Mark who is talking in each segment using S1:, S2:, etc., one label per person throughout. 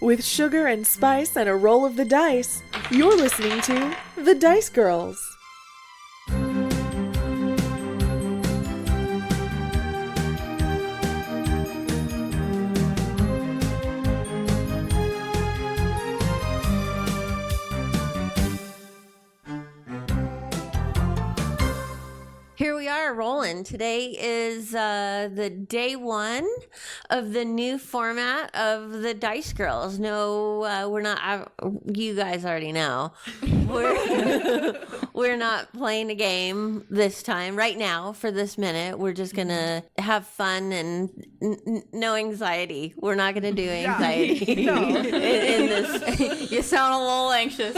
S1: With sugar and spice and a roll of the dice, you're listening to The Dice Girls.
S2: Here we are rolling. Today is the day one of the new format of the Dice Girls. No, we're not. You guys already know. We're not playing a game this time. Right now, for this minute, we're just gonna have fun and no anxiety. We're not gonna do anxiety in this.
S3: You sound a little anxious.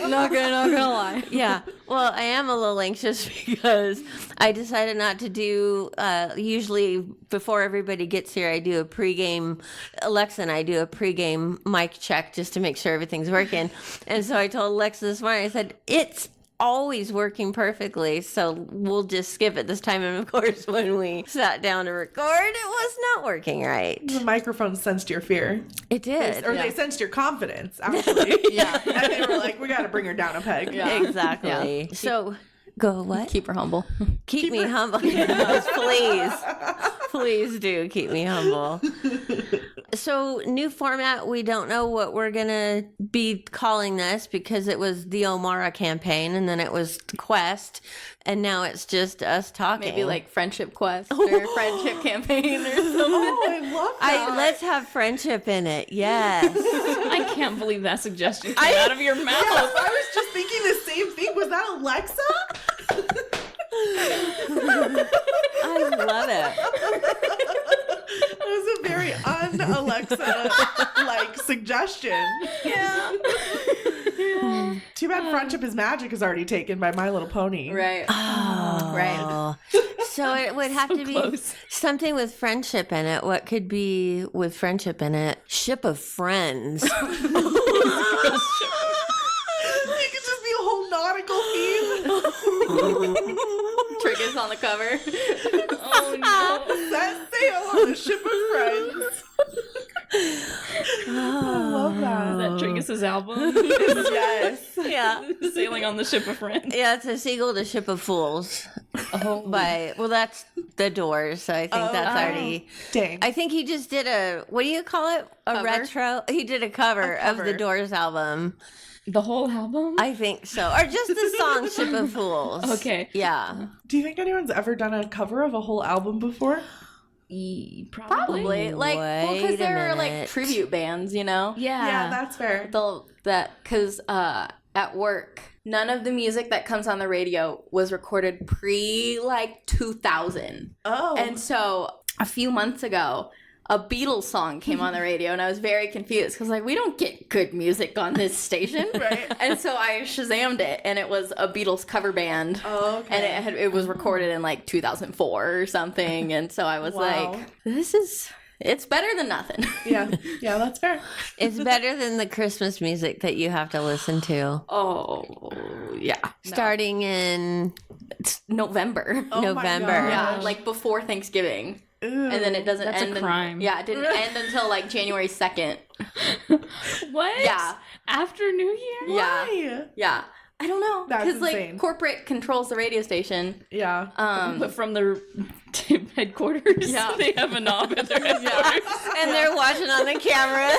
S3: not gonna lie.
S2: Yeah. Well, I am a little anxious because I decided not to do, usually before everybody gets here, I do a pregame, Alexa and I do a pregame mic check just to make sure everything's working. And so I told Alexa this morning, I said, it's always working perfectly, so we'll just skip it this time. And of course, when we sat down to record, it was not working right.
S1: The microphone sensed your fear.
S2: It did.
S1: Or they sensed your confidence, actually. And they were like, we got to bring her down a peg.
S2: Yeah. Exactly. Yeah. So... Go what?
S3: Keep her humble.
S2: Keep me humble. Yes, please. Please do keep me humble. So, new format. We don't know what we're going to be calling this because it was the Omara campaign and then it was Quest and now it's just us talking.
S3: Maybe like Friendship Quest or Friendship Campaign or something.
S1: Oh, I love that.
S2: Let's have friendship in it. Yes.
S4: I can't believe that suggestion came out of your mouth.
S1: Yes, I was just thinking the same thing. Was that Alexa?
S2: I love it.
S1: That was a very un-Alexa-like suggestion.
S2: Yeah.
S1: Too bad Friendship is Magic is already taken by My Little Pony.
S3: Right.
S2: Oh.
S3: Right.
S2: So it would have to be
S4: close.
S2: something with friendship in it. What could be with friendship in it? Ship of Friends.
S1: It could just be a whole nautical theme.
S3: Triggers on the cover.
S4: Oh no.
S1: Set sail on the Ship of Friends. I love that.
S4: Is that Trinkus's album?
S1: Yes.
S2: Yeah.
S4: Sailing on the Ship of Friends.
S2: Yeah, it's a sequel to Ship of Fools.
S4: Oh.
S2: That's The Doors, so I think that's already...
S1: Dang.
S2: I think he just did what do you call it? A
S3: Cover?
S2: retro? He did a cover of the Doors album.
S4: The whole album?
S2: I think so. Or just the song Ship of Fools.
S4: Okay.
S2: Yeah.
S1: Do you think anyone's ever done a cover of a whole album before?
S3: Probably. Like, well, because
S2: Wait a
S3: there are like
S2: minute.
S3: tribute bands, you know?
S1: Yeah, that's fair.
S3: Because at work, none of the music that comes on the radio was recorded pre like 2000.
S1: Oh.
S3: And so a few months ago, a Beatles song came on the radio and I was very confused because like we don't get good music on this station.
S1: Right.
S3: And so I Shazammed it and it was a Beatles cover band.
S1: Oh, okay.
S3: And it was recorded in like 2004 or something. And so I was
S1: Wow.
S3: like, it's better than nothing.
S1: Yeah, that's fair.
S2: It's better than the Christmas music that you have to listen to.
S3: Oh, yeah.
S2: Starting in
S3: It's November.
S1: Oh my
S2: November.
S1: gosh.
S3: Yeah, like before Thanksgiving.
S1: Ooh.
S3: And then it doesn't
S4: That's
S3: end.
S4: a crime.
S3: It didn't end until like January 2nd.
S4: What?
S3: Yeah.
S4: After New Year?
S3: Yeah.
S1: Why?
S3: Yeah. I don't know.
S1: That's
S3: Because like
S1: insane.
S3: corporate controls the radio station.
S1: Yeah.
S4: But from the headquarters,
S3: Yeah.
S4: they have a knob at their headquarters.
S2: and they're watching on the camera.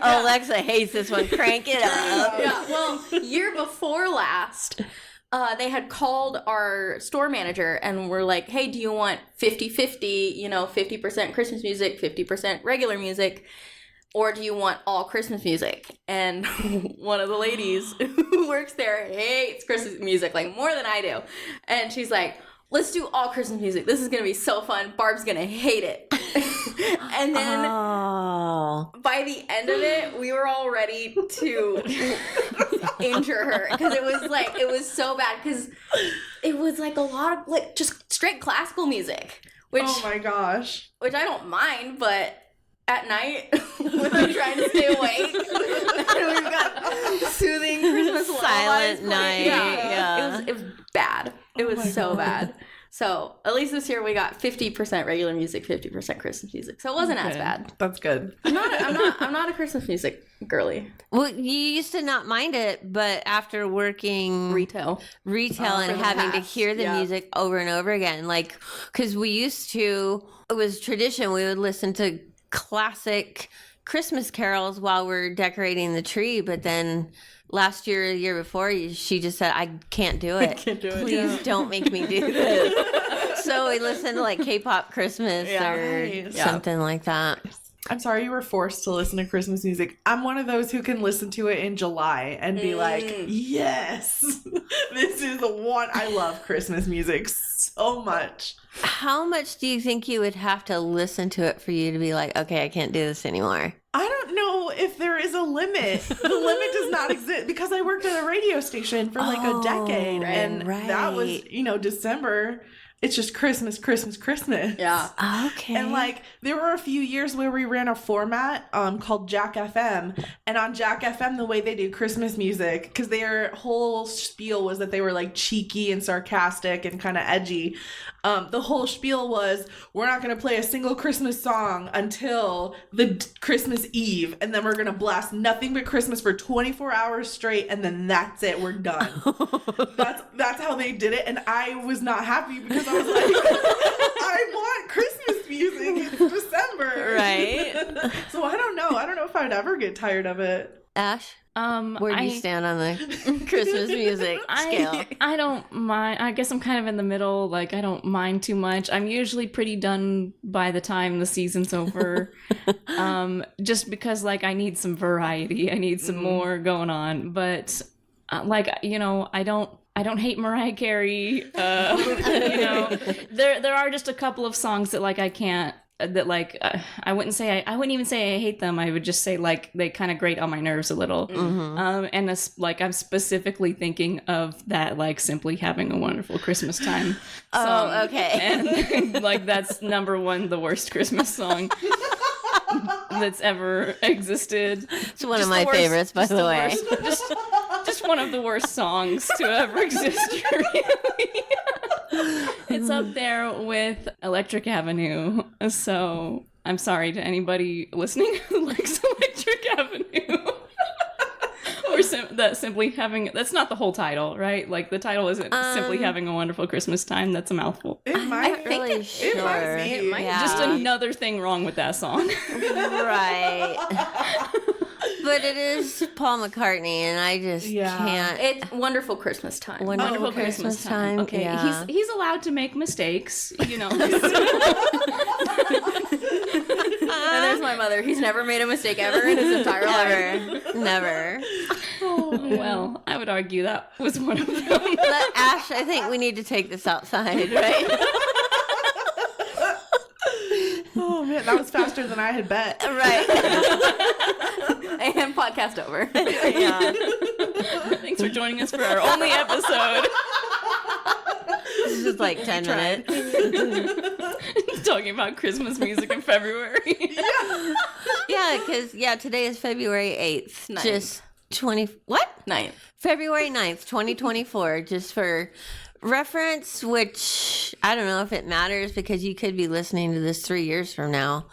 S2: Alexa hates this one. Crank it up.
S3: Yeah. Well, year before last, they had called our store manager and were like, hey, do you want 50-50, 50% Christmas music, 50% regular music? Or do you want all Christmas music? And one of the ladies who works there hates Christmas music, like more than I do. And she's like, let's do all Christmas music. This is going to be so fun. Barb's going to hate it. And then by the end of it, we were all ready to injure her. Because it was so bad. Because it was like a lot of like just straight classical music. Which,
S1: oh my gosh.
S3: Which I don't mind, but at night when I'm trying to stay awake and we've got soothing Christmas
S2: Silent
S3: lullabies
S2: night.
S3: playing.
S2: Yeah.
S3: It was bad. It was
S1: my
S3: so
S1: God.
S3: bad. So at least this year we got 50% regular music, 50% Christmas music. So it wasn't as
S4: Okay.
S3: bad.
S5: That's good.
S3: I'm not a Christmas music girly.
S2: Well, you used to not mind it, but after working
S3: Retail.
S2: and
S3: for the
S2: having to
S3: past,
S2: hear the
S3: yeah.
S2: music over and over again, like, because we used to, it was tradition, we would listen to classic Christmas carols while we're decorating the tree, but then last year, the year before, she just said, I can't do it.
S5: Can't do it.
S2: Please don't make me do this. So we listened to like K-pop Christmas or
S5: Nice.
S2: something like that.
S5: I'm sorry you were forced to listen to Christmas music. I'm one of those who can listen to it in July and be like, yes, this is the one. I love Christmas music so much.
S2: How much do you think you would have to listen to it for you to be like, okay, I can't do this anymore?
S5: I don't know if there is a limit. The limit does not exist because I worked at a radio station for like a decade. And that was, December. It's just Christmas, Christmas, Christmas.
S3: Yeah.
S2: Okay.
S5: And like there were a few years where we ran a format called Jack FM, and on Jack FM the way they do Christmas music, because their whole spiel was that they were like cheeky and sarcastic and kind of edgy. The whole spiel was, we're not going to play a single Christmas song until the Christmas Eve, and then we're going to blast nothing but Christmas for 24 hours straight, and then that's it, we're done. That's how they did it, and I was not happy because I was like, I want Christmas music. It's December.
S2: Right.
S5: So I don't know. I don't know if I'd ever get tired of it.
S2: Ash, where do you
S4: I-
S2: stand on the Christmas music scale?
S4: I don't mind. I guess I'm kind of in the middle. Like, I don't mind too much. I'm usually pretty done by the time the season's over. Just because, like, I need some variety. I need some more going on. But, I don't hate Mariah Carey. There are just a couple of songs that, like, I can't. That like I wouldn't even say I hate them. I would just say like they kind of grate on my nerves a little. And like I'm specifically thinking of that like Simply Having a Wonderful Christmas Time.
S2: Oh, okay.
S4: And like that's number one, the worst Christmas song that's ever existed.
S2: It's one of
S4: Just
S2: my
S4: the worst-
S2: favorites, by
S4: just
S2: the way.
S4: worst- just one of the worst songs to ever exist. Really. It's up there with Electric Avenue. So I'm sorry to anybody listening who likes Electric Avenue. Or Simply Having, that's not the whole title, right? Like the title isn't Simply Having a Wonderful Christmas Time. That's a mouthful.
S5: It
S2: I'm
S5: might
S2: not really
S5: it
S2: sure.
S5: might be.
S2: Yeah.
S4: Just another thing wrong with that song.
S2: Right. But it is Paul McCartney, and I just
S5: Yeah.
S2: can't.
S3: It's Wonderful Christmas Time.
S2: Wonderful
S5: okay.
S2: Christmas time.
S4: Okay,
S2: Yeah.
S4: he's allowed to make mistakes, you know.
S3: And there's my mother. He's never made a mistake ever in his entire life.
S2: Never.
S4: Well, I would argue that was one of them.
S2: But Ash, I think we need to take this outside, right?
S5: Oh man, that was faster than I had bet.
S2: Right.
S3: And podcast over.
S2: Yeah.
S4: Thanks for joining us for our only episode.
S2: This is like 10 minutes.
S4: Talking about Christmas music in February.
S2: Yeah, because, today is February 8th.
S3: Ninth.
S2: Just 20. What?
S3: Ninth.
S2: February 9th, 2024. Just for reference, which I don't know if it matters because you could be listening to this 3 years from now.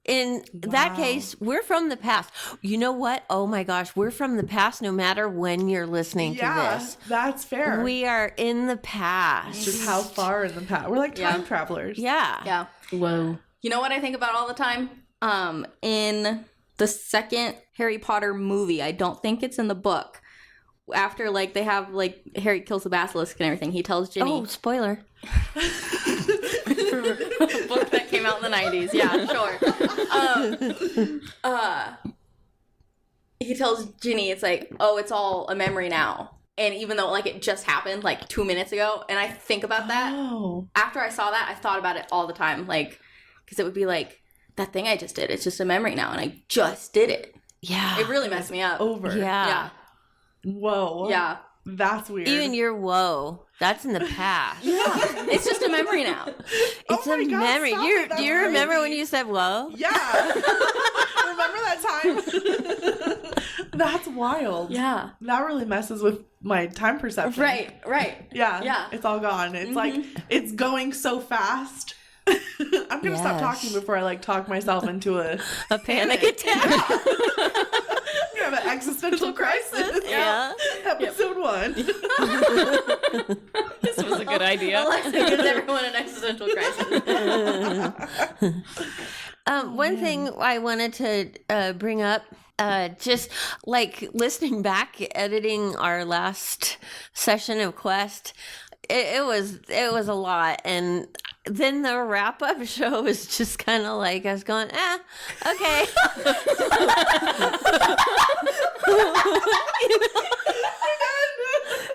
S2: In that case, we're from the past. You know what? Oh my gosh, we're from the past no matter when you're listening to
S5: Yeah,
S2: this.
S5: that's fair.
S2: We are in the past.
S5: Just how far in the past. We're like time travelers.
S2: Yeah.
S3: Yeah.
S4: Whoa.
S3: You know what I think about all the time? In the second Harry Potter movie, I don't think it's in the book. After like they have like Harry kills the basilisk and everything, he tells Ginny.
S2: Oh, spoiler.
S3: A book that came out in the 90s. Yeah, sure. He tells Ginny, it's like, oh, it's all a memory now. And even though like it just happened like 2 minutes ago, and I think about that.
S5: Oh.
S3: After I saw that, I thought about it all the time. Like, because it would be like, that thing I just did, it's just a memory now, and I just did it.
S2: Yeah.
S3: It really messed me up.
S5: Over.
S2: Yeah.
S3: Yeah.
S5: Whoa.
S3: Yeah.
S5: That's weird.
S2: Even your whoa, that's in the past.
S3: It's just a memory now.
S2: It's
S5: Oh
S2: a
S5: my God,
S2: memory.
S5: stop
S2: You
S5: it. That's
S2: do you remember when
S5: crazy.
S2: you said whoa?
S5: Yeah. Remember that time? That's wild. wild.
S3: Yeah.
S5: That really messes with my time perception.
S3: Right.
S5: Yeah.
S3: Yeah.
S5: It's all gone. It's like, it's going so fast. I'm going to stop
S2: Yes.
S5: talking before I like talk myself into a
S2: panic attack.
S5: You have an existential crisis.
S2: Yeah.
S5: Episode 1.
S4: This was a good idea.
S3: Alexa gives everyone an existential crisis.
S2: One thing I wanted to bring up, just like listening back, editing our last session of Quest, it was a lot, and then the wrap up show was just kind of like I was going, okay.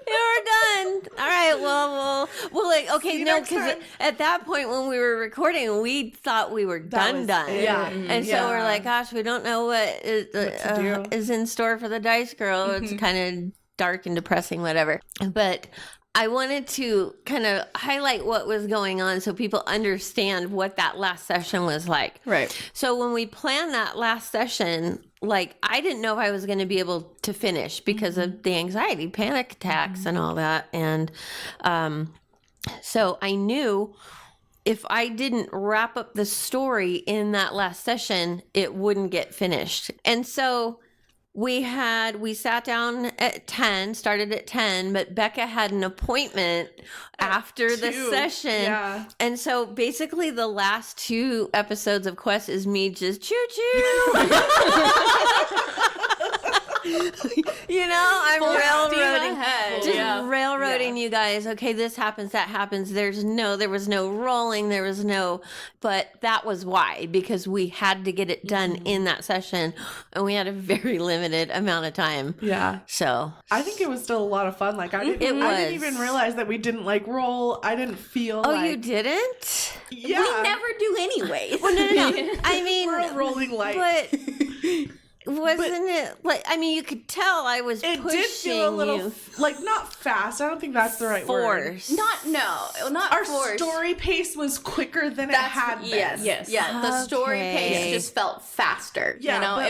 S2: We're done. All right. Well, like, okay,
S5: you
S2: no,
S5: next
S2: because
S5: time.
S2: at that point when we were recording, we thought we were done.
S3: Yeah.
S2: And so
S5: Yeah.
S2: we're like, gosh, we don't know what
S5: to do.
S2: is in store for the Dice Girl. It's kind of dark and depressing, whatever. But I wanted to kind of highlight what was going on so people understand what that last session was like.
S3: Right.
S2: So when we planned that last session, like I didn't know if I was going to be able to finish because of the anxiety, panic attacks, and all that. And so I knew if I didn't wrap up the story in that last session, it wouldn't get finished. And so we sat down at 10, started at 10, but Becca had an appointment after the
S5: 2.
S2: session.
S5: Yeah.
S2: And so basically the last 2 episodes of Quest is me just choo-choo. I'm railroading.
S3: ahead.
S2: Just railroading you guys. Okay, this happens, that happens. There was no rolling, but that was why, because we had to get it done in that session, and we had a very limited amount of time.
S5: Yeah.
S2: So
S5: I think it was still a lot of fun. Like I didn't
S2: was.
S5: even realize that we didn't like roll. I didn't feel like
S2: you didn't?
S5: Yeah.
S3: We never do anyways.
S2: Well, no. I mean,
S5: We're rolling light.
S2: but wasn't it like? I mean, you could tell I was
S5: It
S2: pushing
S5: did feel a little
S2: you.
S5: like not fast. I don't think that's the right word.
S2: Force.
S3: Not
S5: Our
S3: forced.
S5: story pace was quicker than it had been.
S3: Yes. Yeah. The story
S2: Okay.
S3: pace just felt faster.
S5: Yeah,
S3: you know,
S5: but,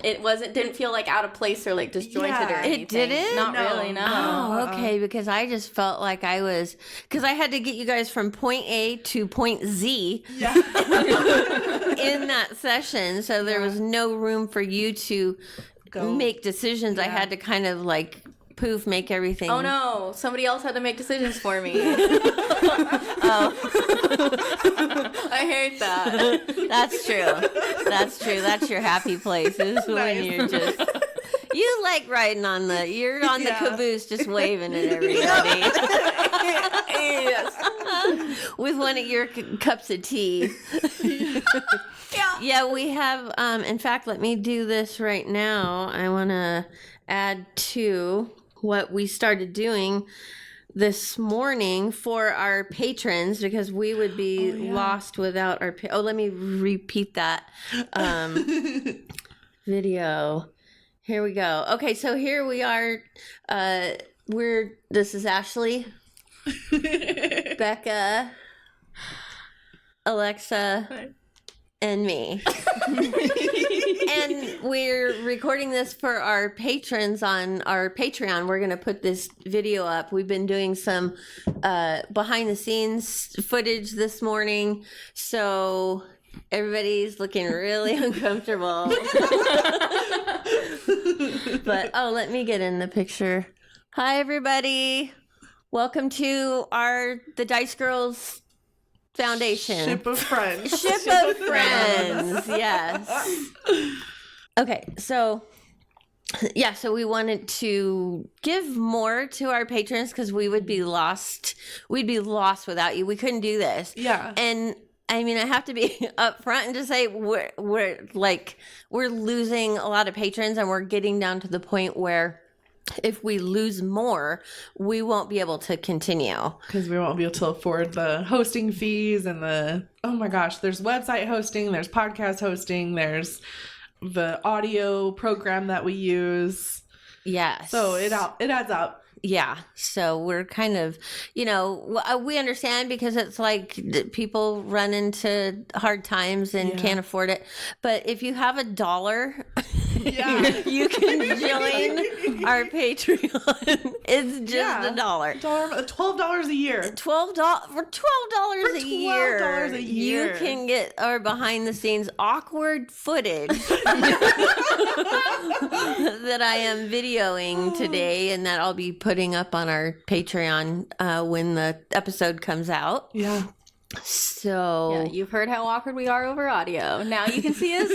S3: it wasn't didn't feel like out of place or like disjointed
S5: Yeah.
S3: or
S5: It
S3: anything.
S2: didn't?
S3: Not
S5: No.
S3: really. No.
S2: Oh, okay. Because I just felt like because I had to get you guys from point A to point Z
S5: Yeah.
S2: in that session. So there was no room for you to
S5: Go.
S2: make decisions. I
S5: Yeah.
S2: had to kind of like make everything.
S3: Oh no! Somebody else had to make decisions for me. I hate that.
S2: That's true. That's true. That's your happy place is when
S5: Nice.
S2: you're just. You like riding on you're on the
S5: Yeah.
S2: caboose just waving at everybody. With one of your cups of tea. Yeah, we have, in fact, let me do this right now. I want to add to what we started doing this morning for our patrons because we would be lost without our. Let me repeat that video. Here we go. Okay, so here we are. This is Ashley, Becca, Alexa, and me. And we're recording this for our patrons on our Patreon. We're going to put this video up. We've been doing some behind the scenes footage this morning. So everybody's looking really uncomfortable. But, let me get in the picture. Hi, everybody. Welcome to the Dice Girls Foundation.
S5: Ship of friends.
S2: Ship of friends, yes. Okay, so we wanted to give more to our patrons because we would be lost. We'd be lost without you. We couldn't do this.
S5: Yeah.
S2: And I mean, I have to be upfront and just say we're losing a lot of patrons, and we're getting down to the point where if we lose more, we won't be able to continue.
S5: Because we won't be able to afford the hosting fees and oh my gosh, there's website hosting, there's podcast hosting, there's the audio program that we use.
S2: Yes.
S5: So it adds up.
S2: Yeah. So we're kind of, we understand because it's like people run into hard times and can't afford it. But if you have $1
S5: Yeah.
S2: You can join our Patreon. It's just
S5: Yeah.
S2: $1.
S5: $12 a year.
S2: $12 for $12 a year.
S5: $12 a year.
S2: You can get our behind the scenes awkward footage that I am videoing today, and that I'll be putting up on our Patreon when the episode comes out.
S5: Yeah.
S2: So
S3: Yeah, you've heard how awkward we are over audio. Now you can see us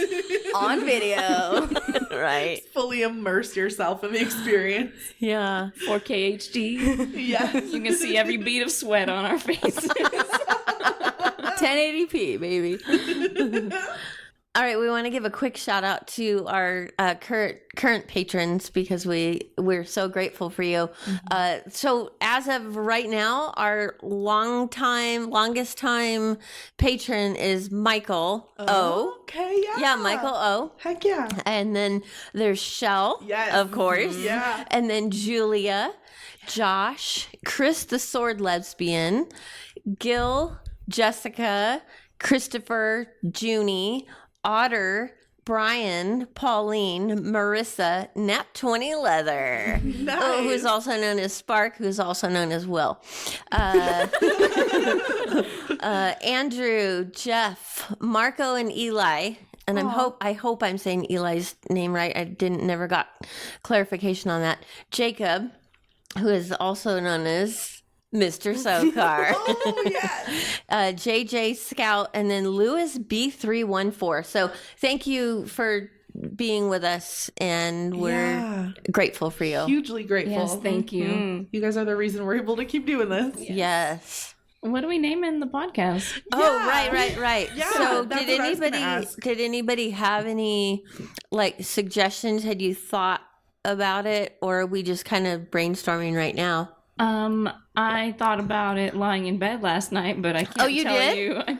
S3: on video.
S2: right.
S5: Fully immerse yourself in the experience.
S2: Yeah.
S4: 4K HD.
S5: Yes.
S4: You can see every bead of sweat on our faces.
S3: 1080p, baby.
S2: All right, we want to give a quick shout out to our current patrons because we're so grateful for you. So as of right now, our longest time patron is Michael O.
S5: Okay, yeah.
S2: Yeah, Michael O.
S5: Heck yeah.
S2: And then there's Shell,
S5: Yes.
S2: of course.
S5: Yeah.
S2: And then Julia, Josh, Chris the Sword Lesbian, Gil, Jessica, Christopher, Junie, Otter, Brian, Pauline, Marissa, Nap 20 Leather,
S5: Nice.
S2: who's also known as Spark, who's also known as Will, Andrew, Jeff, Marco, and Eli. And I hope I'm saying Eli's name right. I never got clarification on that. Jacob, who is also known as Mr. Sokar.
S5: Oh, yes.
S2: JJ Scout, and then Lewis B314. So thank you for being with us, and we're
S5: Yeah.
S2: grateful for you.
S5: Hugely grateful.
S4: Yes, thank you.
S5: You guys are the reason we're able to keep doing this.
S2: Yes.
S4: What do we name in the podcast?
S2: Oh,
S5: Yeah.
S2: right.
S5: Yeah,
S2: So
S5: that's
S2: did
S5: what I was gonna
S2: anybody
S5: ask.
S2: have any like suggestions? Had you thought about it, or are we just kind of brainstorming right now?
S4: I thought about it lying in bed last night, but I can't
S2: Oh, you
S4: tell
S2: did?
S4: you. I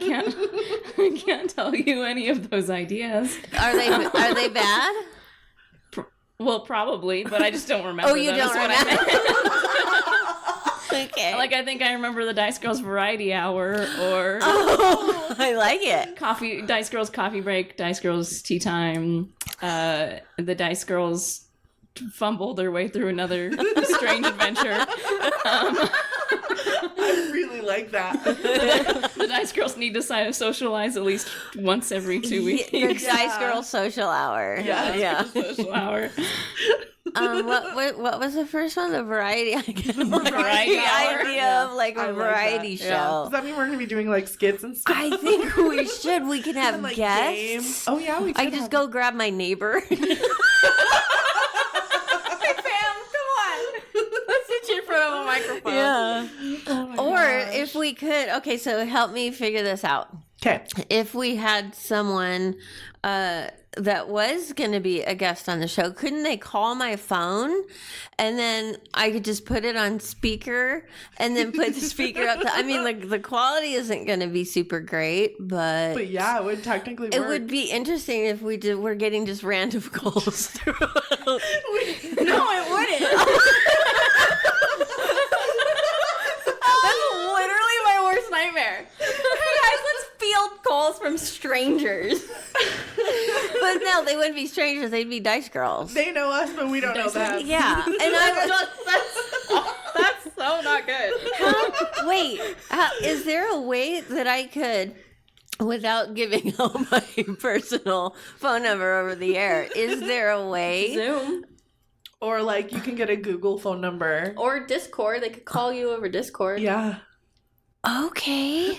S4: can't tell you any of those ideas.
S2: Are they bad?
S4: Well, probably, but I just don't remember.
S2: Oh, you
S4: them, is
S2: don't
S4: what I meant.
S2: Okay.
S4: Like, I think I remember the Dice Girls Variety Hour, or
S2: Oh, I like it.
S4: Dice Girls Coffee Break, Dice Girls Tea Time. The Dice Girls fumble their way through another strange adventure.
S5: I really like that.
S4: The Dice Girls need to socialize at least once every 2 weeks.
S2: The Dice Girl Social Hour. Yeah.
S4: Social hour.
S2: What was the first one? The variety.
S4: Variety
S2: The
S4: hour.
S2: idea of like
S5: I
S2: a
S5: like
S2: variety
S5: that.
S2: show.
S5: Does that mean we're going to be doing like skits and stuff?
S2: I think we should. We can have
S5: And, like,
S2: guests.
S5: games? Oh, yeah, we
S2: I
S5: could
S2: just
S5: have-
S2: go grab my neighbor.
S3: Sit in front of a microphone.
S2: Yeah.
S5: Oh
S2: Or if we could, okay, so help me figure this out.
S5: Okay.
S2: If we had someone that was going to be a guest on the show, couldn't they call my phone and then I could just put it on speaker and then put the speaker up to, I mean, like the quality isn't going to be super great,
S5: But yeah, it would technically work.
S2: it would be interesting if we're getting just random calls throughout.
S3: No, it wouldn't. That's literally my worst nightmare. Hey guys, let's field calls from strangers.
S2: But no, they wouldn't be strangers. They'd be Dice Girls.
S5: They know us, but we don't know them.
S2: Yeah. And
S3: That's so not good.
S2: wait, is there a way that I could, without giving out my personal phone number over the air, is there a way?
S3: Zoom
S5: Or like you can get a Google phone number.
S3: or Discord. They could call you over Discord.
S5: Yeah.
S2: Okay.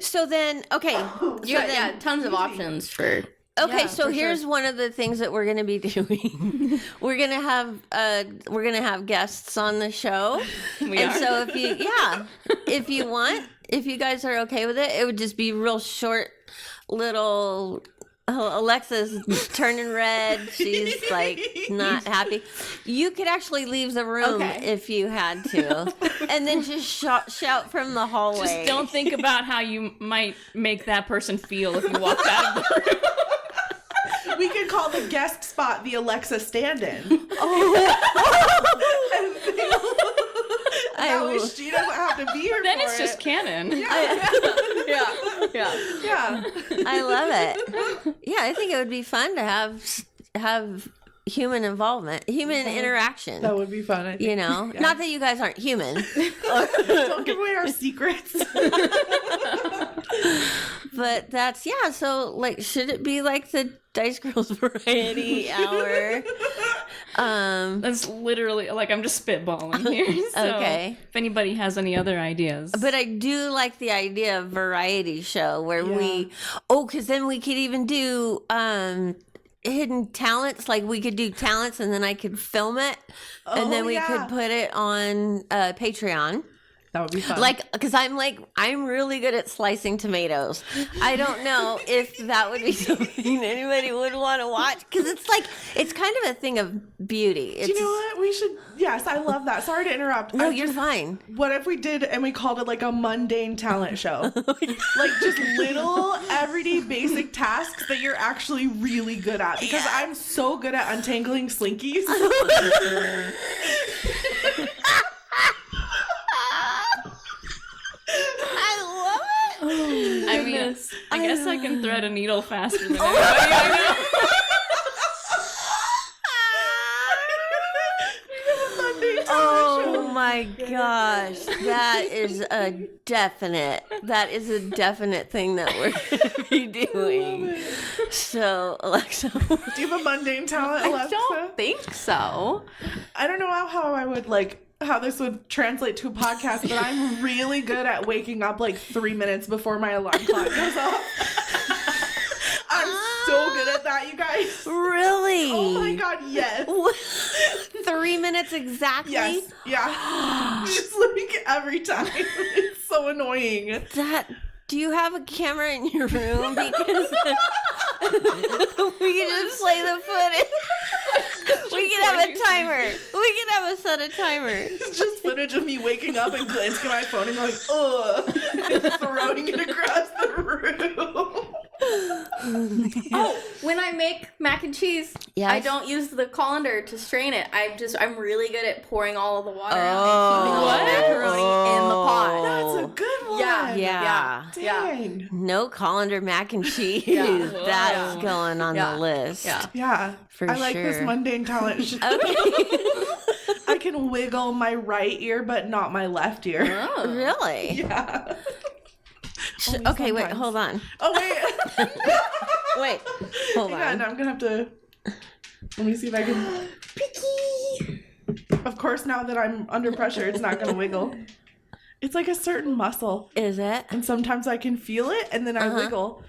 S2: So then, okay.
S3: Yeah, tons of options for.
S2: Okay,
S3: Yeah,
S2: so
S3: for
S2: here's
S3: sure.
S2: one of the things that we're going to be doing. we're going to have guests on the show.
S4: We
S2: And
S4: are.
S2: so if you want, if you guys are okay with it, it would just be real short little Alexa's turning red. She's like not happy. You could actually leave the room
S3: Okay.
S2: if you had to. And then just shout from the hallway.
S4: Just don't think about how you might make that person feel if you walked out of the room.
S5: We could call the guest spot the Alexa stand-in. That way she doesn't have to be here
S4: Then
S5: for
S4: it's just
S5: it.
S4: canon.
S3: Yeah.
S5: Yeah.
S2: I love it. Yeah, I think it would be fun to have have human involvement, human interaction.
S5: That would be fun. I think.
S2: You know,
S5: Yeah.
S2: not that you guys aren't human,
S5: Don't give away our secrets.
S2: but that's yeah. So like, should it be like the Dice Girls Variety Hour?
S4: That's literally like I'm just spitballing here. So
S2: Okay.
S4: if anybody has any other ideas,
S2: But I do like the idea of variety show where because then we could even do hidden talents. Like we could do talents and then I could film it and then we could put it on Patreon.
S5: That would be fun.
S2: Like, because I'm really good at slicing tomatoes. I don't know if that would be something anybody would want to watch because it's kind of a thing of beauty. It's,
S5: do you know what? We should. Yes, I love that. Sorry to interrupt.
S2: No, you're fine.
S5: What if we did and we called it like a mundane talent show? Like just little everyday basic tasks that you're actually really good at. Because I'm so good at untangling slinkies.
S2: I love it.
S4: I mean, I guess I can thread a needle faster than anybody I know.
S2: Oh my gosh, that is a definite thing that we're going to be doing. So, Alexa,
S5: Do you have a mundane talent, Alexa?
S3: I don't think so.
S5: I don't know how I would how this would translate to a podcast, but I'm really good at waking up like 3 minutes before my alarm clock goes off. I'm so good at that, you guys.
S2: really?
S5: Oh my god, yes.
S2: 3 minutes exactly?
S5: Yes. Yeah. Just like every time. It's so annoying.
S2: Do you have a camera in your room? Because we can just play the footage. We can have a timer. We can have a set of timers.
S5: It's just footage of me waking up and glancing at my phone and going, ugh, and throwing it across the room.
S3: Oh, when I make mac and cheese,
S2: Yes.
S3: I don't use the colander to strain it. I'm really good at pouring all of the water out and keeping all the macaroni in the pot.
S5: That's a good one.
S2: Yeah.
S5: Dang.
S2: No colander mac and cheese.
S3: Yeah.
S2: That's going on
S3: Yeah.
S2: the list.
S3: Yeah.
S2: Yeah. For
S5: I like this
S2: sure.
S5: mundane talent.
S2: Okay.
S5: I can wiggle my right ear, but not my left ear.
S3: Oh.
S2: Really?
S5: Yeah.
S2: Okay, wait,
S5: sometimes.
S2: hold on.
S5: Oh, wait.
S2: Wait, hold
S5: Hang on,
S2: on.
S5: I'm gonna have to. Let me see if I can. Of course, now that I'm under pressure, it's not gonna wiggle. It's like a certain muscle,
S2: Is it?
S5: and sometimes I can feel it, and then I wiggle.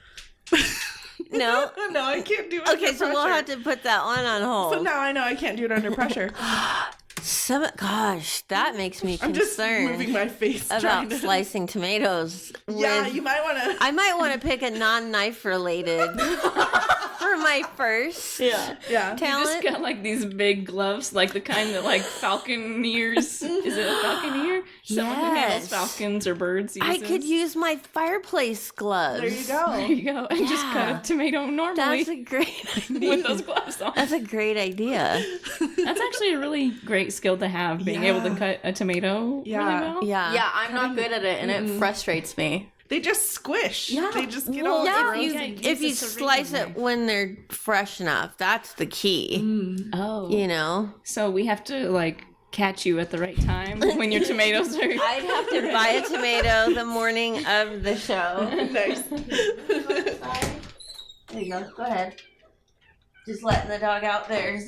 S2: No?
S5: No, I can't do it.
S2: Okay, so we'll have to put that one on hold.
S5: So now I know I can't do it under pressure.
S2: Gosh, that makes me
S5: I'm just moving
S2: concerned
S5: my face
S2: about
S5: trying to.
S2: slicing tomatoes.
S5: Yeah,
S2: with-
S5: you might want to.
S2: I might want to pick a non-knife related for my first
S5: Yeah.
S4: Just
S2: talent.
S4: got like these big gloves, like the kind that like falconeers. Is it a falconer? Someone who handles
S2: Yes.
S4: falcons or birds uses.
S2: I could use my fireplace gloves.
S5: There you
S4: There
S5: go.
S4: you go. And just cut
S2: Yeah.
S4: a tomato normally
S2: That's a great idea.
S4: with those gloves on.
S2: That's a great idea.
S4: That's actually a really great skill to have, being able to
S5: Yeah.
S4: cut a tomato
S5: Yeah.
S4: really well.
S2: Yeah.
S3: Yeah, I'm not good at it, and it frustrates me.
S5: They just squish.
S3: Yeah.
S5: They just get
S2: Well,
S5: all
S2: yeah,
S5: gross.
S2: if you slice it when they're fresh enough, that's the key.
S4: Oh.
S2: You know,
S4: So we have to like catch you at the right time when your tomatoes are.
S2: I'd have to buy a tomato the morning of the show.
S5: Nice.
S2: There you go. Go ahead. Just letting the dog out. There's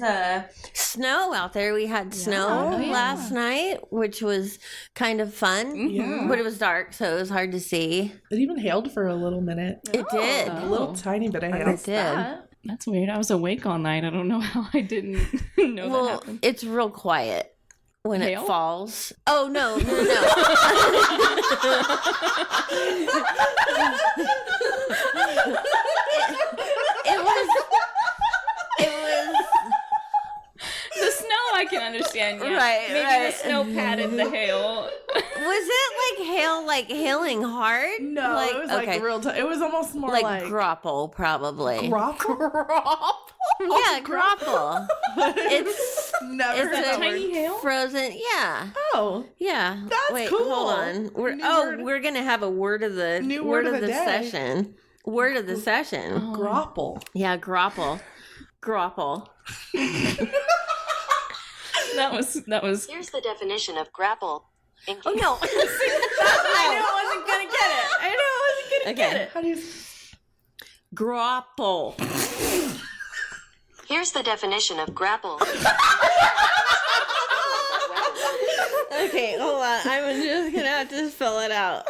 S2: snow out there. We had snow
S4: Oh, yeah.
S2: last night, which was kind of fun.
S5: Yeah.
S2: But it was dark, so it was hard to see.
S5: It even hailed for a little minute.
S2: It did.
S5: A little tiny bit of hail.
S2: It did.
S4: That's weird. I was awake all night. I don't know how I didn't know that
S2: Well,
S4: happened.
S2: it's real quiet when
S4: Hail?
S2: it falls. Oh no, no, no. It was.
S4: The snow I can understand. Yeah.
S2: Right,
S4: Maybe
S2: right.
S4: the snow padded the hail.
S2: Was it like hailing hard?
S5: No, it was like real time. It was almost more
S2: like
S5: like
S2: grapple, probably.
S5: grapple.
S2: Yeah, grapple. It's
S5: Never
S2: it's
S5: heard
S2: a
S5: that
S4: tiny
S5: word.
S4: hail.
S2: frozen. Yeah,
S5: Oh,
S2: yeah.
S5: That's
S2: Wait,
S5: cool.
S2: hold on.
S5: New word.
S2: We're gonna have a word of the
S5: New word of the day.
S2: session. Word of the session.
S5: grapple.
S2: Yeah, grapple. Grapple.
S4: That was
S6: Here's the definition of grapple.
S2: Oh no! I knew I wasn't gonna get it. I knew I wasn't gonna get it.
S5: How do you?
S2: Grapple.
S6: Here's the definition of grapple.
S2: Okay, hold on. I'm just gonna have to spell it out.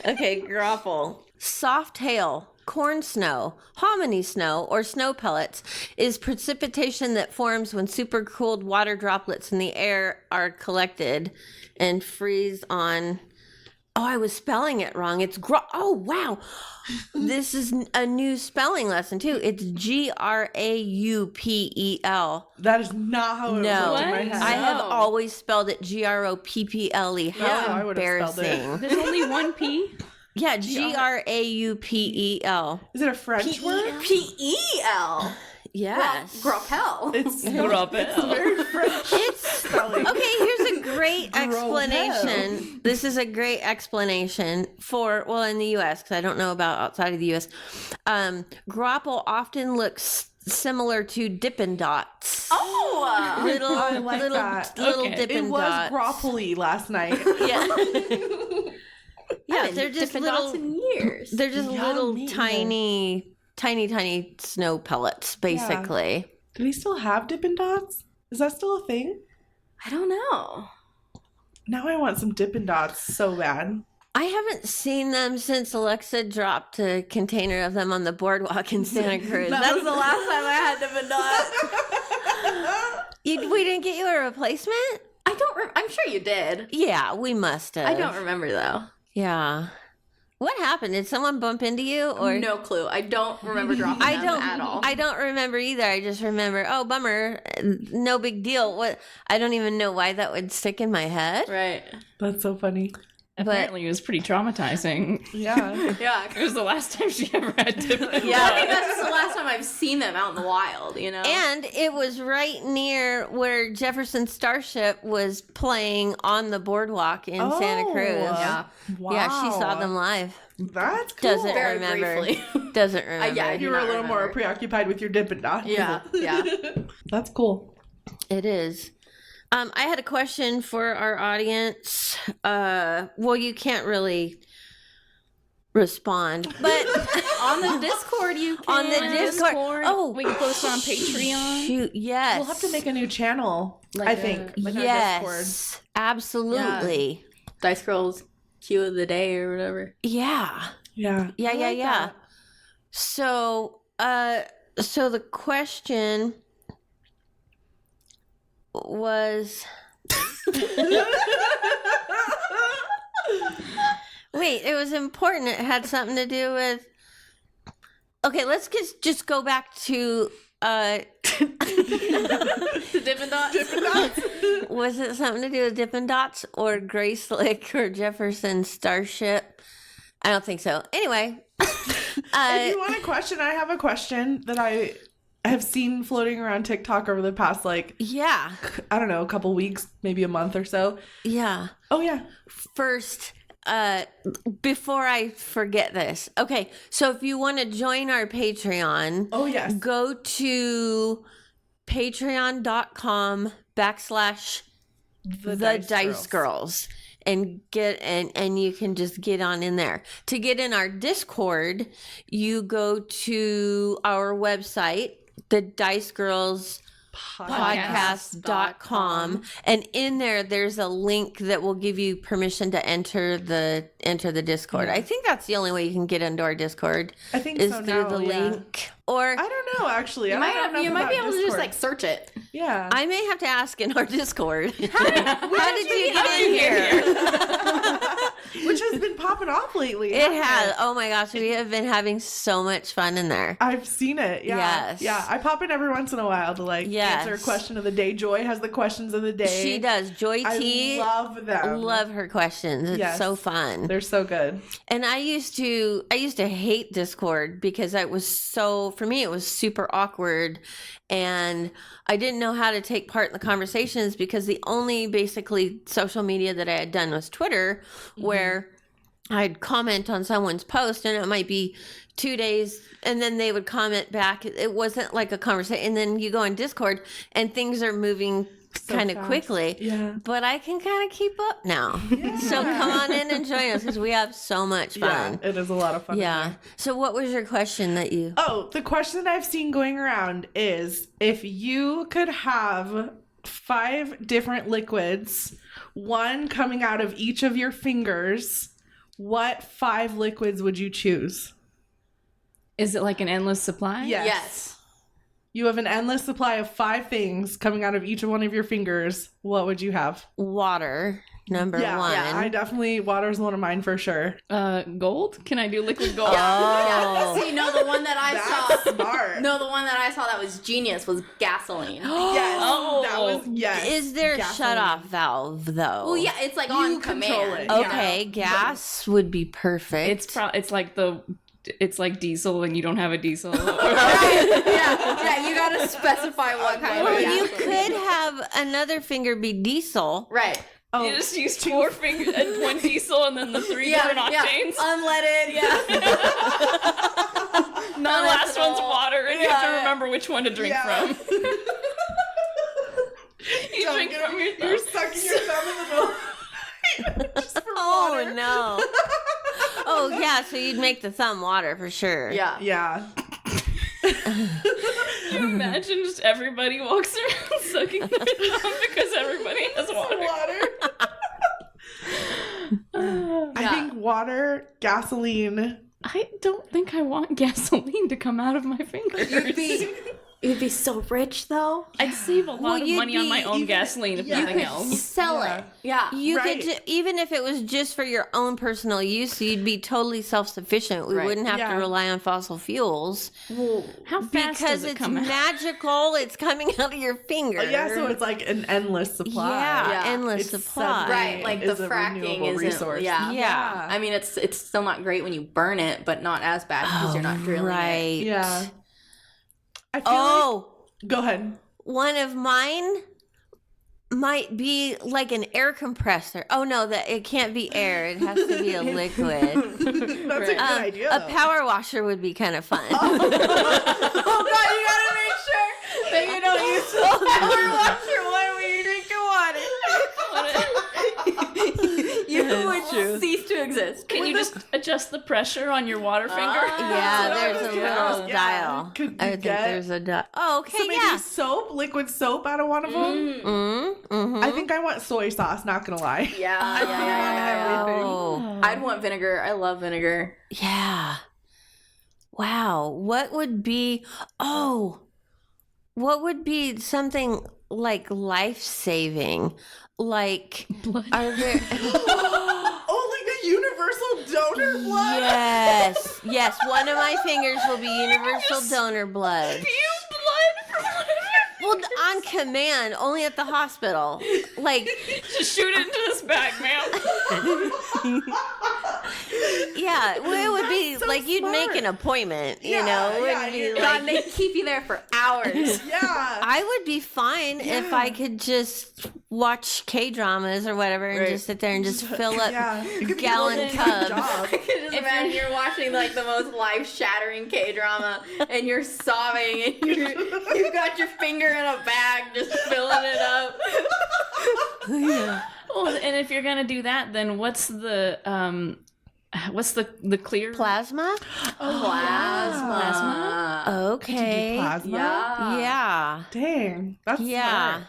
S2: Okay, grapple. Soft hail, corn snow, hominy snow, or snow pellets is precipitation that forms when supercooled water droplets in the air are collected and freeze on. Oh, I was spelling it wrong. It's oh wow. This is a new spelling lesson too. It's Graupel.
S5: That is not how it
S2: No,
S5: was in my
S4: What?
S5: head.
S2: I have
S4: No.
S2: always spelled it Gropple. How
S5: Yeah, I would've spelled it.
S2: embarrassing.
S4: there's only one P.
S2: Yeah, Graupel.
S5: Is it a French word?
S3: P-E-L.
S2: Yes.
S3: Grapel.
S5: It's
S4: Grapple.
S5: very French
S2: It's
S5: spelling.
S2: okay. Here's a great
S5: Grapel.
S2: explanation. This is a great explanation for in the U.S. because I don't know about outside of the U.S. Grapple often looks similar to Dippin' Dots.
S3: Oh!
S2: Little,
S5: I like
S2: little,
S5: that.
S2: little
S4: Okay.
S2: Dippin'
S5: It was
S2: Dots.
S5: Groppoli last night.
S2: Yeah. Yeah,
S3: Haven't
S2: they're just
S3: Dippin'
S2: little.
S3: Dots in years.
S2: They're just
S5: Yeah,
S2: little
S5: me
S2: tiny snow pellets, basically.
S5: Do we still have Dippin' Dots? Is that still a thing?
S3: I don't know.
S5: Now I want some Dippin' Dots so bad.
S2: I haven't seen them since Alexa dropped a container of them on the boardwalk in Santa Cruz. That's the last time I had Dippin' Dots. We didn't get you a replacement?
S3: I don't. I'm sure you did.
S2: Yeah, we must have.
S3: I don't remember though.
S2: Yeah. What happened? Did someone bump into you or
S3: No clue. I don't remember dropping
S2: I
S3: them
S2: don't
S3: at all.
S2: I don't remember either. I just remember, oh bummer, no big deal. What I don't even know why that would stick in my head.
S3: Right.
S5: That's so funny.
S4: Apparently, it was pretty traumatizing.
S5: Yeah.
S3: Yeah.
S4: It was the last time she ever had Dippin'
S3: I think that's the last time I've seen them out in the wild, you know?
S2: And it was right near where Jefferson Starship was playing on the boardwalk in Santa Cruz.
S3: Yeah.
S5: Wow.
S2: Yeah, she saw them live.
S5: That's cool.
S2: Doesn't
S3: Very
S2: remember.
S3: briefly.
S2: Doesn't remember.
S3: yeah, I
S5: You
S3: do
S5: were a
S3: not
S5: little more
S3: remember.
S5: preoccupied with your Dippin' Dots.
S3: Yeah. Yeah.
S5: That's cool.
S2: It is. I had a question for our audience. You can't really respond, but
S3: On the Discord, you can.
S2: on the Discord. Oh,
S4: we can post it on Patreon.
S2: shoot! Yes,
S5: We'll have to make a new channel, I think. Like our Discord.
S2: yes, absolutely.
S3: Dice Girls Q of the Day or whatever.
S2: Yeah,
S5: Yeah.
S2: yeah,
S5: I
S2: yeah,
S5: like
S2: yeah.
S5: that.
S2: So, so the question was. Wait, it was important. It had something to do with. Okay, let's just go back to.
S3: The Dippin' Dots.
S2: Was it something to do with Dippin' Dots or Grace Lick or Jefferson Starship? I don't think so. Anyway,
S5: If you want a question, I have a question that I have seen floating around TikTok over the past,
S2: yeah,
S5: I don't know, a couple weeks, maybe a month or so.
S2: yeah.
S5: Oh, yeah.
S2: First, before I forget this, okay, so if you want to join our Patreon,
S5: Oh, yes.
S2: go to patreon.com/the Dice Girls and get and you can just get on in there. To get in our Discord, you go to our website, the Dice Girls podcast.com, and in there's a link that will give you permission to enter the Discord. I think that's the only way you can get into our Discord
S5: I think
S2: is
S5: so
S2: through
S5: now,
S2: the
S5: yeah.
S2: link. Or
S5: I don't know, actually.
S3: You
S5: I don't know
S3: might
S5: enough
S3: be
S5: about
S3: able to just
S5: Discord.
S3: search it.
S5: Yeah.
S2: I may have to ask in our Discord. How did you get in here?
S5: Which has been popping off lately.
S2: It
S5: hasn't
S2: has. Oh my gosh, we have been having so much fun in there.
S5: I've seen it. Yeah.
S2: Yes.
S5: Yeah. I pop in every once in a while to
S2: Yes.
S5: answer a question of the day. Joy has the questions of the day.
S2: She does. Joy T.
S5: I love them.
S2: Love her questions. It's
S5: Yes.
S2: so fun.
S5: They're so good.
S2: And I used to hate Discord because it was for me it was super awkward and I didn't know how to take part in the conversations because the only basically social media that I had done was Twitter, where I'd comment on someone's post and it might be 2 days and then they would comment back. It wasn't like a conversation. And then you go on Discord and things are moving kind of
S5: fast.
S2: quickly.
S5: Yeah.
S2: But I can kind of keep up now. So come on in and join us because we have so much
S5: Yeah,
S2: fun.
S5: it is a lot of fun. in
S2: Yeah.
S5: there.
S2: So what was your question that you...
S5: Oh, the question I've seen going around is if you could have 5 different liquids, one coming out of each of your fingers, what 5 liquids would you choose?
S4: Is it like an endless supply?
S3: Yes.
S5: You have an endless supply of 5 things coming out of each one of your fingers. What would you have?
S2: Water, number
S5: Yeah,
S2: one.
S5: I definitely, water's one of mine for sure.
S4: Gold? Can I do liquid gold?
S2: Oh.
S3: See, no, the one that I
S5: That's
S3: saw.
S5: smart.
S3: No, the one that I saw that was genius was gasoline.
S5: Yes,
S4: Oh.
S5: that was, yes.
S2: Is there a
S5: Gasoline.
S2: shut-off valve, though?
S3: Well, yeah, it's like
S5: You
S3: on
S5: control
S3: command.
S5: it, yeah.
S2: Okay, gas would be perfect.
S4: It's like diesel and you don't have a diesel.
S3: yeah, you gotta specify what kind
S2: Well,
S3: of
S2: you
S3: gasoline.
S2: could have another finger be diesel.
S3: Right.
S5: Oh,
S4: You just use 4 fingers and 1 diesel and then the 3 different octanes.
S3: Unleaded, yeah.
S4: The last one's water and you have to remember which one to drink
S5: Yeah.
S4: from. You drink from your
S5: You're
S4: thirst.
S5: sucking your thumb in the middle. Just for
S2: Oh
S5: water.
S2: no. Oh yeah, so you'd make the thumb water for sure.
S3: Yeah.
S5: Yeah.
S4: Can you imagine just everybody walks around sucking their thumb because everybody has water?
S5: I think water, gasoline.
S4: I don't think I want gasoline to come out of my fingers.
S3: You'd be so rich though.
S4: I'd save a lot of
S2: you'd
S4: money on my
S2: be
S4: own
S5: even-
S4: gasoline if
S5: yeah.
S4: nothing
S5: You
S4: else.
S3: Sell
S5: Yeah.
S3: it. Yeah.
S2: You
S5: Right.
S2: could even if it was just for your own personal use, you'd be totally self-sufficient. We
S3: Right.
S2: wouldn't have
S5: Yeah.
S2: to rely on fossil fuels
S4: How fast
S2: because
S4: does it
S2: it's
S4: come out?
S2: magical. It's coming out of your finger.
S5: Yeah, so it's like an endless supply.
S2: yeah,
S3: Yeah.
S2: endless
S5: It's
S2: supply.
S3: Right, like
S5: is
S3: the
S5: a
S3: fracking
S5: renewable
S3: isn't.
S5: resource.
S3: Yeah.
S2: Yeah.
S3: I mean, it's still not great when you burn it, but not as bad because you're not drilling it.
S2: right.
S5: Yeah. I feel
S2: Oh,
S5: like, go ahead.
S2: one of mine might be like an air compressor. Oh no, that it can't be air. It has to be a liquid.
S5: That's a good idea.
S2: A
S5: though.
S2: power washer would be kind of fun.
S3: Oh god, you gotta make sure that you don't use the power washer when you're drinking water. You would cease to exist.
S4: Can you just adjust the pressure on your water finger?
S2: Yeah,
S5: what I
S2: there's
S5: was
S2: a
S5: gonna
S2: little
S5: ask.
S2: dial.
S5: Could
S2: I
S5: you
S2: would think
S5: get-
S2: there's a dial. Oh, okay,
S5: So maybe
S2: yeah.
S5: soap, liquid soap out of one of them.
S2: Mm-hmm.
S5: I think I want soy sauce, not gonna lie.
S3: Yeah,
S5: everything.
S2: Oh,
S3: I'd want vinegar. I love vinegar.
S2: yeah. Wow. What would be? Oh, what would be something like life-saving? Like, are there?
S5: Oh, like a universal donor blood?
S2: Yes, yes. One of my fingers will be universal donor blood. Well, on command, only at the hospital. Like,
S4: Just shoot it into this bag, ma'am.
S2: yeah, well, it would be
S5: so
S2: like you'd make
S5: smart.
S2: an appointment. You
S5: Yeah,
S2: know, it
S5: yeah,
S2: wouldn't be
S5: you're-
S2: like.
S3: God, they keep you there for hours.
S5: Yeah.
S2: I would be fine if I could just watch K dramas or whatever and
S3: Right.
S2: just sit there and just fill up
S5: Yeah. You could be
S2: gallon
S5: a full-time
S2: tubs.
S5: job.
S3: I can just imagine you're watching like the most life-shattering K-drama and you're sobbing and you've got your finger in a bag just filling it up.
S4: Well, and if you're gonna do that, then what's the clear
S2: Plasma?
S3: Plasma.
S2: Okay.
S5: Plasma?
S3: Yeah.
S2: Yeah.
S5: Dang. That's
S2: Yeah.
S5: smart.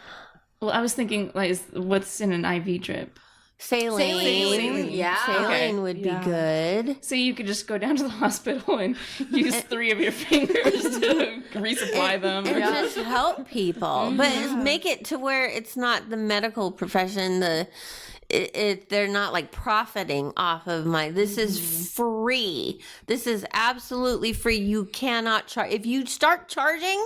S4: Well, I was thinking like what's in an IV drip.
S2: Saline.
S3: Saline, yeah.
S2: Saline
S4: Okay.
S2: would
S5: Yeah.
S2: be good.
S4: So you could just go down to the hospital and use 3 of your fingers to resupply them.
S2: And just help people, but make it to where it's not the medical profession. They're not like profiting off of my. This is free. This is absolutely free. You cannot charge. If you start charging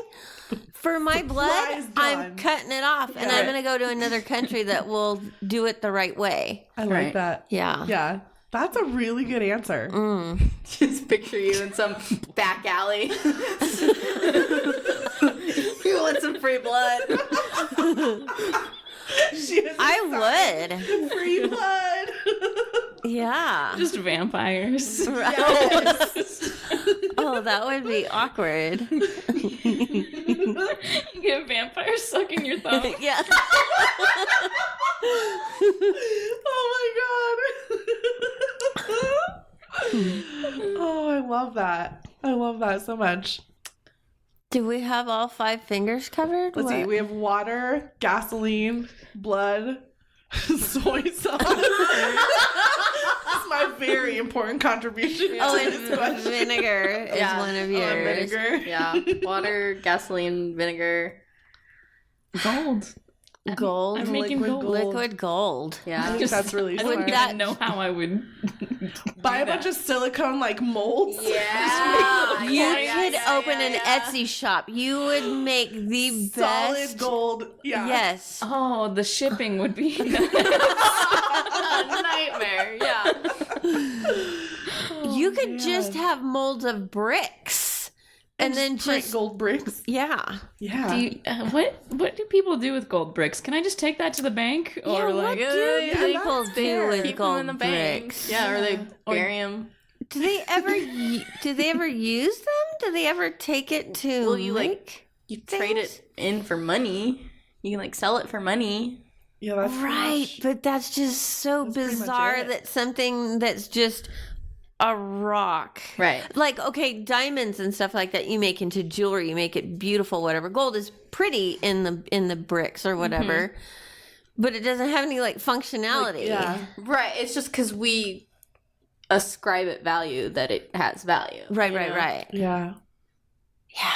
S2: for my blood,
S5: Supply's
S2: I'm
S5: done.
S2: cutting it off, and I'm gonna go to another country that will do it the right way.
S5: I like
S4: Right.
S5: that.
S2: Yeah.
S5: Yeah. That's a really good answer.
S3: Just picture you in some back alley. You want some free blood?
S5: She is
S2: I would.
S5: free blood.
S2: Yeah.
S4: Just vampires.
S2: Oh, that would be awkward.
S4: You get vampires sucking your thumb.
S2: Yeah.
S5: Oh my god. Oh, I love that. I love that so much.
S2: Do we have all 5 fingers covered?
S5: Let's see.
S2: What-
S5: We have water, gasoline, blood, soy sauce. That's my very important contribution.
S2: Oh,
S5: to this
S2: and
S5: question.
S2: vinegar is one of
S5: Oh, and
S2: yours.
S5: vinegar.
S3: Yeah, water, gasoline, vinegar.
S4: Gold.
S2: Gold.
S4: I'm making
S5: Liquid
S4: gold.
S5: gold.
S2: Liquid gold.
S5: I
S3: Yeah.
S5: think that's really
S4: I
S5: smart.
S4: wouldn't
S2: that-
S4: even know how I would
S5: Buy a bunch of silicone like molds.
S3: Yeah.
S2: You
S3: Yeah,
S2: could
S3: yeah,
S2: open
S3: yeah,
S2: an
S3: yeah.
S2: Etsy shop. You would make the
S5: Solid
S2: best.
S5: gold. Yeah.
S2: Yes.
S4: Oh, the shipping would be
S3: Nightmare. Yeah.
S2: You could just have molds of bricks. And then
S5: print
S2: just.
S5: gold bricks.
S2: Yeah.
S5: Yeah.
S4: Do you, what do people do with gold bricks? Can I just take that to the bank, or
S2: Yeah,
S4: like
S2: what do
S3: yeah,
S2: people
S3: that's
S2: do
S3: fair.
S2: with
S3: Keep them
S2: gold
S3: in the bank.
S2: bricks?
S3: Yeah, or they bury them.
S2: Do they ever? Do they ever use them? Do they ever take it to?
S3: Well, you, like,
S2: make
S3: You trade
S2: things?
S3: it in for money. You can like sell it for money.
S5: Yeah, that's
S2: Right, but that's just so
S5: That's pretty much
S2: bizarre
S5: it.
S2: that something that's just a rock.
S3: Right.
S2: Like, okay, diamonds and stuff like that you make into jewelry, you make it beautiful, whatever. Gold is pretty in the bricks or whatever. But it doesn't have any like functionality.
S5: Yeah.
S3: Right. It's just because we ascribe it value that it has value.
S2: Right,
S3: you
S2: right,
S3: know?
S2: right.
S5: Yeah.
S2: Yeah.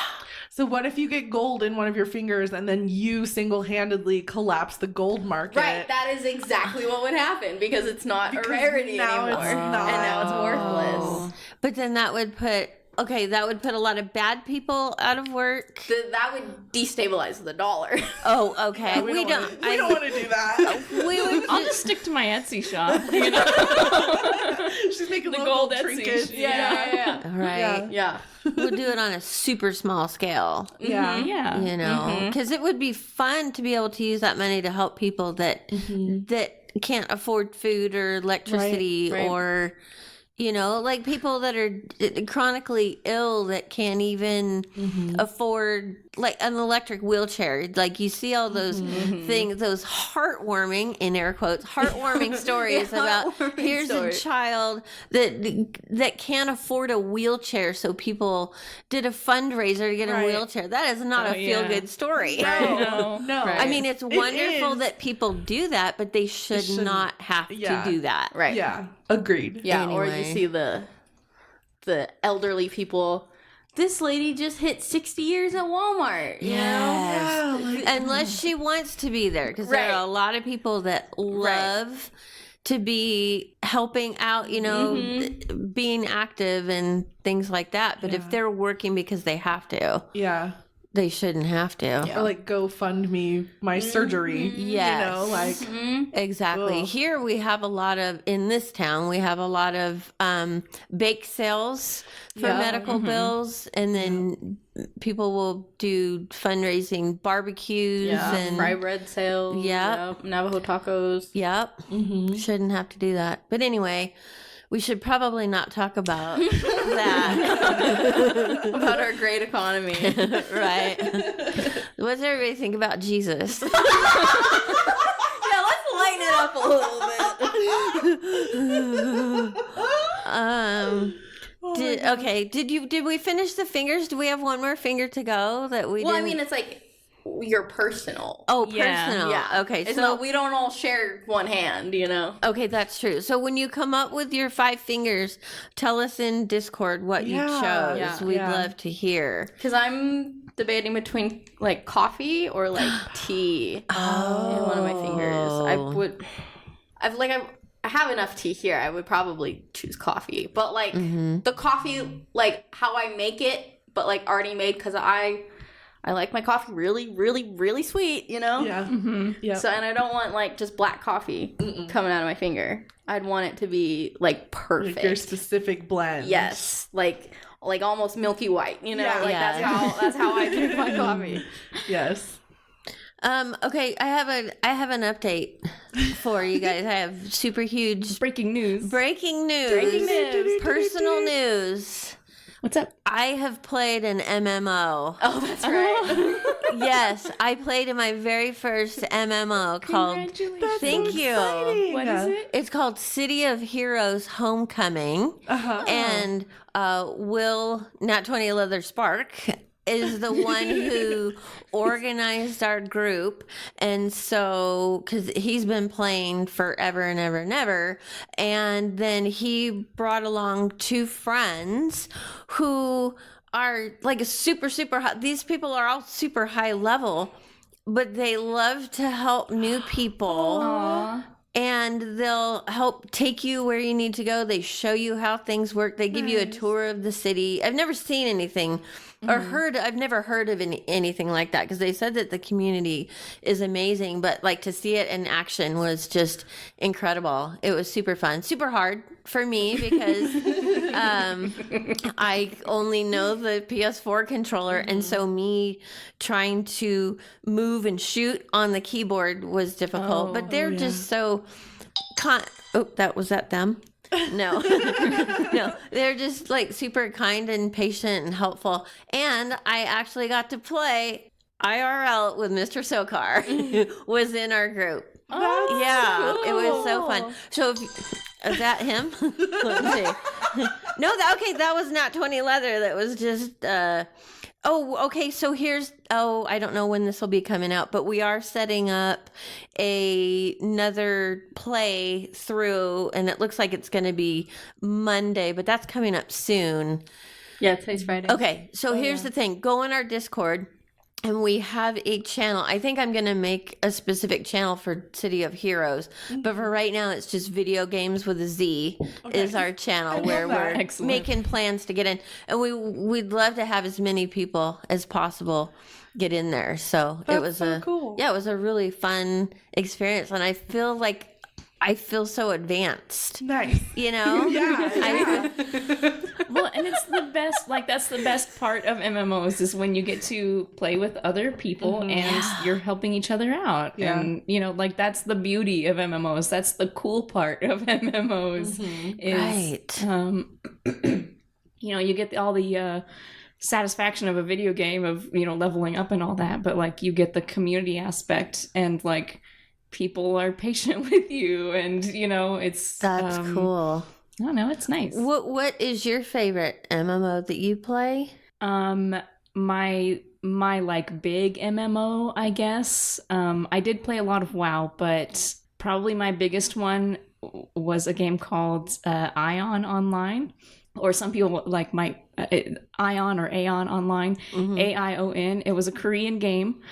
S5: So what if you get gold in one of your fingers and then you single-handedly collapse the gold market?
S3: Right. That is exactly what would happen because it's not
S5: Because
S3: a rarity
S5: now
S3: anymore.
S5: it's not.
S3: And now it's worthless.
S2: But then that would put a lot of bad people out of work.
S3: That would destabilize the dollar.
S2: Oh, okay.
S5: we
S2: We
S5: don't
S2: don't.
S5: wanna- we don't want to do that.
S2: We would
S4: I'll just stick to my Etsy shop. You know,
S5: She's making
S4: The
S5: little
S4: gold
S5: gold
S4: Etsy.
S5: trinkets.
S3: yeah.
S2: right.
S5: Yeah.
S3: Yeah.
S2: We'll do it on a super small scale.
S5: Yeah.
S4: yeah.
S2: You know, because it would be fun to be able to use that money to help people that can't afford food or electricity
S3: Right.
S2: or you know, like people that are chronically ill that can't even afford like an electric wheelchair. Like you see all those things, those heartwarming, in air quotes, heartwarming stories about
S3: heartwarming
S2: here's
S3: stories.
S2: a child that can't afford a wheelchair, so people did a fundraiser to get a
S5: Right.
S2: wheelchair. That is not
S4: Oh,
S2: a feel good story.
S5: No.
S4: No.
S2: I mean, it's wonderful
S5: is.
S2: that people do that, but they shouldn't not have
S5: Yeah.
S2: to do that.
S3: Right.
S5: Yeah. Agreed.
S3: Yeah, or you
S2: Anyway.
S3: see the elderly people. This lady just hit 60 years at Walmart. You know?
S2: Yes.
S5: Yeah, like,
S2: Unless she wants to be there, because there
S3: Right.
S2: are a lot of people that love to be helping out, you know, being active and things like that. But if they're working because they have to,
S5: yeah.
S2: they shouldn't have to.
S5: Or like go fund me my surgery.
S2: Yes.
S5: You know, like
S2: Exactly.
S5: Ugh.
S2: Here we have a lot of, in this town, we have a lot of bake sales for
S5: Yeah.
S2: medical bills. And then people will do fundraising barbecues and.
S3: fry bread sales.
S2: Yep.
S3: Navajo tacos.
S2: Yep. Shouldn't have to do that. But anyway, we should probably not talk about that.
S3: About our great economy.
S2: Right. What does everybody think about Jesus?
S3: Yeah, let's lighten it up a little bit.
S2: Did we finish the fingers? Do we have one more finger to go that we
S3: Well, I
S2: didn't?
S3: mean, it's like your personal.
S2: Oh,
S4: Yeah.
S2: personal.
S3: Yeah.
S2: Okay,
S3: It's
S2: so
S3: not, we don't all share one hand, you know?
S2: okay, that's true. So when you come up with your 5 fingers, tell us in Discord what you
S5: Yeah.
S2: chose.
S3: Yeah.
S2: We'd
S5: Yeah.
S2: love to hear.
S3: Because I'm debating between like coffee or like tea in one of my fingers. I have enough tea here. I would probably choose coffee, but like the coffee, like how I make it, but like already made because I like my coffee really, really, really sweet, you know?
S5: yeah. Yeah.
S3: So, and I don't want like just black coffee coming out of my finger. I'd want it to be like perfect.
S5: Like your specific blend.
S3: Yes, like almost milky white, you know?
S5: Yeah.
S3: Like
S2: Yeah.
S3: that's how I drink my coffee.
S5: Yes.
S2: Okay, I have an update for you guys. I have super huge
S4: Breaking news.
S2: breaking news.
S4: Breaking news.
S2: Personal news.
S4: What's up?
S2: I have played an MMO.
S3: Oh, that's right.
S2: Yes, I played in my very first MMO called.
S4: Congratulations.
S2: Thank you.
S4: What is it?
S2: It's called City of Heroes Homecoming. And Will, not 20 Leather Spark, is the one who organized our group. And so, because he's been playing forever and ever and ever. And then he brought along two friends who are like a super high. These people are all super high level, but they love to help new people.
S4: Aw.
S2: And they'll help take you where you need to go. They show you how things work. They give you a tour of the city. I've never seen anything or I've never heard of anything like that, because they said that the community is amazing, but like to see it in action was just incredible. It was super fun, super hard for me because I only know the PS4 controller. And so me trying to move and shoot on the keyboard was difficult, but they're just so was that them? No, no, they're just like super kind and patient and helpful. And I actually got to play IRL with Mr. Sokar, who was in our group.
S4: Oh,
S2: Yeah, it was so
S4: cool.
S2: fun. So is that him? Let's see. No, that was not 20 Leather. That was just okay, so I don't know when this will be coming out, but we are setting up another play through, and it looks like it's going to be Monday, but that's coming up soon.
S3: Yeah, today's Friday.
S2: Okay, so here's the thing. Go on our Discord, and we have a channel. I think I'm going to make a specific channel for City of Heroes, but for right now, it's just Video Games with a Z is our channel where we're
S4: Excellent.
S2: making plans to get in. And we'd love to have as many people as possible get in there. So it was
S5: cool.
S2: Yeah, it was a really fun experience. And I feel so advanced,
S5: Nice.
S2: you know?
S5: Yeah.
S4: Well, and it's the best. Like, that's the best part of MMOs is when you get to play with other people and you're helping each other out.
S5: Yeah.
S4: And, like, that's the beauty of MMOs. That's the cool part of MMOs. Is,
S2: Right.
S4: you get all the satisfaction of a video game of, leveling up and all that. But, like, you get the community aspect and, like, people are patient with you. And, it's...
S2: That's cool.
S4: I don't know. It's nice.
S2: What is your favorite MMO that you play?
S4: My like big MMO, I guess. I did play a lot of WoW, but probably my biggest one was a game called Ion Online, or some people like might Ion or Aeon Online, AION. It was a Korean game.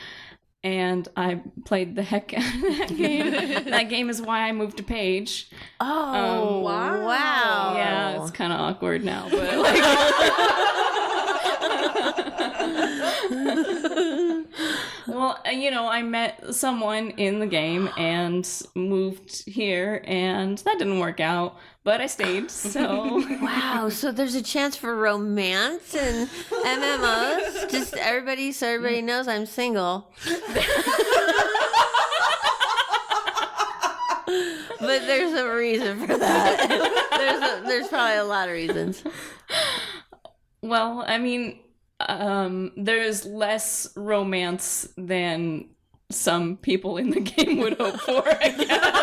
S4: And I played the heck out of that game. That game is why I moved to Page.
S2: Oh, wow.
S4: Yeah, it's kind of awkward now, but like... Well, I met someone in the game and moved here, and that didn't work out, but I stayed, so...
S2: Wow, so there's a chance for romance in MMOs? Just so everybody knows I'm single. But there's a reason for that. There's probably a lot of reasons.
S4: Well, I mean, there's less romance than some people in the game would hope for, I guess.